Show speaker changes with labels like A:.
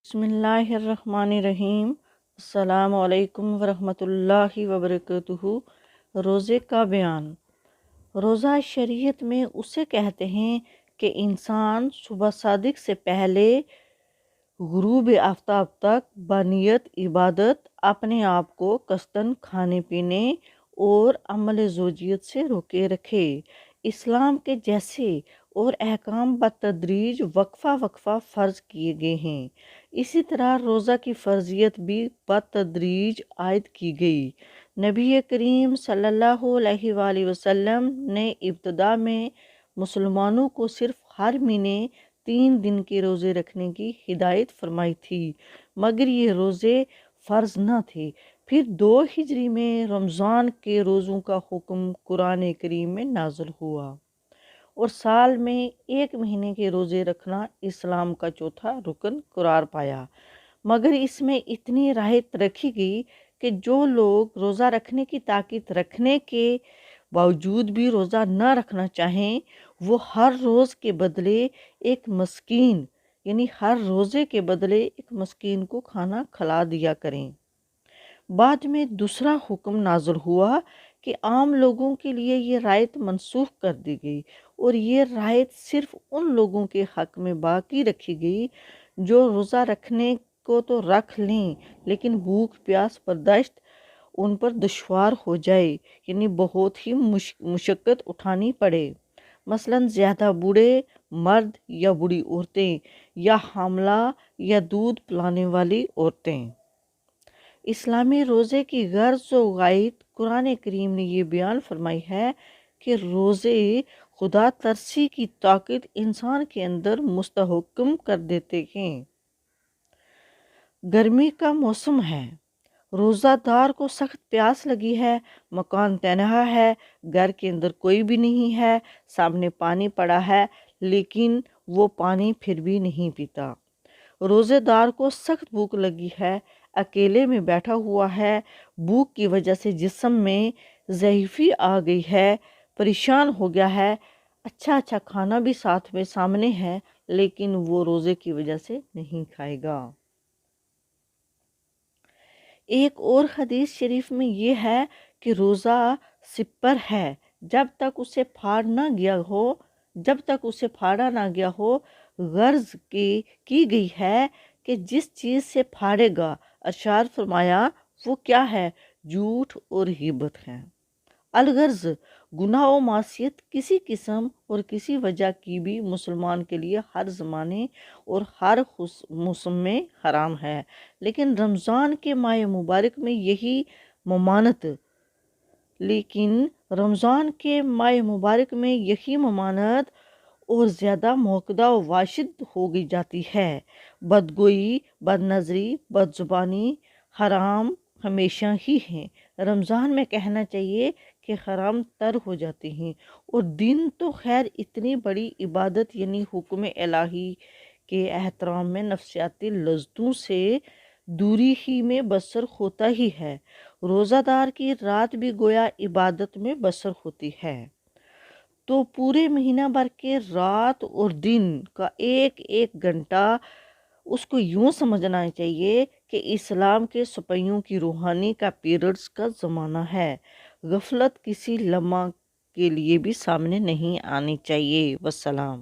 A: بسم اللہ الرحمن الرحیم۔ السلام علیکم ورحمۃ اللہ وبرکاتہ۔ روزے کا بیان۔ روزہ شریعت میں اسے کہتے ہیں کہ انسان صبح صادق سے پہلے غروب آفتاب تک بنیت عبادت اپنے آپ کو قصداً کھانے پینے اور عمل زوجیت سے روکے رکھے۔ اسلام کے جیسے اور احکام بتدریج وقفہ وقفہ فرض کیے گئے ہیں، اسی طرح روزہ کی فرضیت بھی بتدریج عائد کی گئی۔ نبی کریم صلی اللہ علیہ وآلہ وسلم نے ابتدا میں مسلمانوں کو صرف ہر مہینے 3 دن کے روزے رکھنے کی ہدایت فرمائی تھی، مگر یہ روزے فرض نہ تھے۔ پھر 2 ہجری میں رمضان کے روزوں کا حکم قرآن کریم میں نازل ہوا اور سال میں 1 مہینے کے روزے رکھنا اسلام کا چوتھا رکن قرار پایا، مگر اس میں اتنی رعایت رکھی گئی کہ جو لوگ روزہ رکھنے کی طاقت رکھنے کے باوجود بھی روزہ نہ رکھنا چاہیں، وہ ہر روز کے بدلے ایک مسکین ہر روزے کے بدلے ایک مسکین کو کھانا کھلا دیا کریں۔ بعد میں دوسرا حکم نازل ہوا کہ عام لوگوں کے لیے یہ رعایت منسوخ کر دی گئی اور یہ رعایت صرف ان لوگوں کے حق میں باقی رکھی گئی جو روزہ رکھنے کو تو رکھ لیں لیکن بھوک پیاس برداشت ان پر دشوار ہو جائے، بہت ہی مشقت اٹھانی پڑے، مثلا زیادہ بوڑھے مرد یا بوڑھی عورتیں یا حاملہ یا دودھ پلانے والی عورتیں۔ اسلامی روزے کی غرض و غایت قرآن کریم نے یہ بیان فرمائی ہے کہ روزے خدا ترسی کی طاقت انسان کے اندر مستحکم کر دیتے ہیں۔ گرمی کا موسم ہے، روزہ دار کو سخت پیاس لگی ہے، مکان تنہا ہے، گھر کے اندر کوئی بھی نہیں ہے، سامنے پانی پڑا ہے لیکن وہ پانی پھر بھی نہیں پیتا۔ روزے دار کو سخت بھوک لگی ہے، اکیلے میں بیٹھا ہوا ہے، بھوک کی وجہ سے جسم میں ضعیفی آ گئی ہے، پریشان ہو گیا ہے، اچھا کھانا بھی ساتھ میں سامنے ہے لیکن وہ روزے کی وجہ سے نہیں کھائے گا۔ ایک اور حدیث شریف میں یہ ہے کہ روزہ سپر ہے، جب تک اسے پھاڑا نہ گیا ہو، غرض کی گئی ہے کہ جس چیز سے پھاڑے گا، ارشاد فرمایا وہ کیا ہے؟ جھوٹ اور غیبت ہے۔ الغرض گناہ و معصیت کسی قسم اور کسی وجہ کی بھی مسلمان کے لیے ہر زمانے اور ہر موسم میں حرام ہے، لیکن رمضان کے ماہ مبارک میں یہی ممانعت اور زیادہ موقدہ و واشد ہو گئی جاتی ہے۔ بدگوئی، بد نظری، بد زبانی حرام ہمیشہ ہی ہیں، رمضان میں کہنا چاہیے کہ حرام تر ہو جاتے ہیں، اور دن تو خیر اتنی بڑی عبادت حکم الہی کے احترام میں نفسیاتی لذتوں سے دوری ہی میں بسر ہوتا ہی ہے۔ روزہ دار کی رات بھی گویا عبادت میں بسر ہوتی ہے، تو پورے مہینہ بھر کے رات اور دن کا ایک ایک گھنٹہ اس کو یوں سمجھنا چاہیے کہ اسلام کے سپاہیوں کی روحانی کا پیریڈز کا زمانہ ہے۔ غفلت کسی لمحہ کے لیے بھی سامنے نہیں آنی چاہیے۔ والسلام۔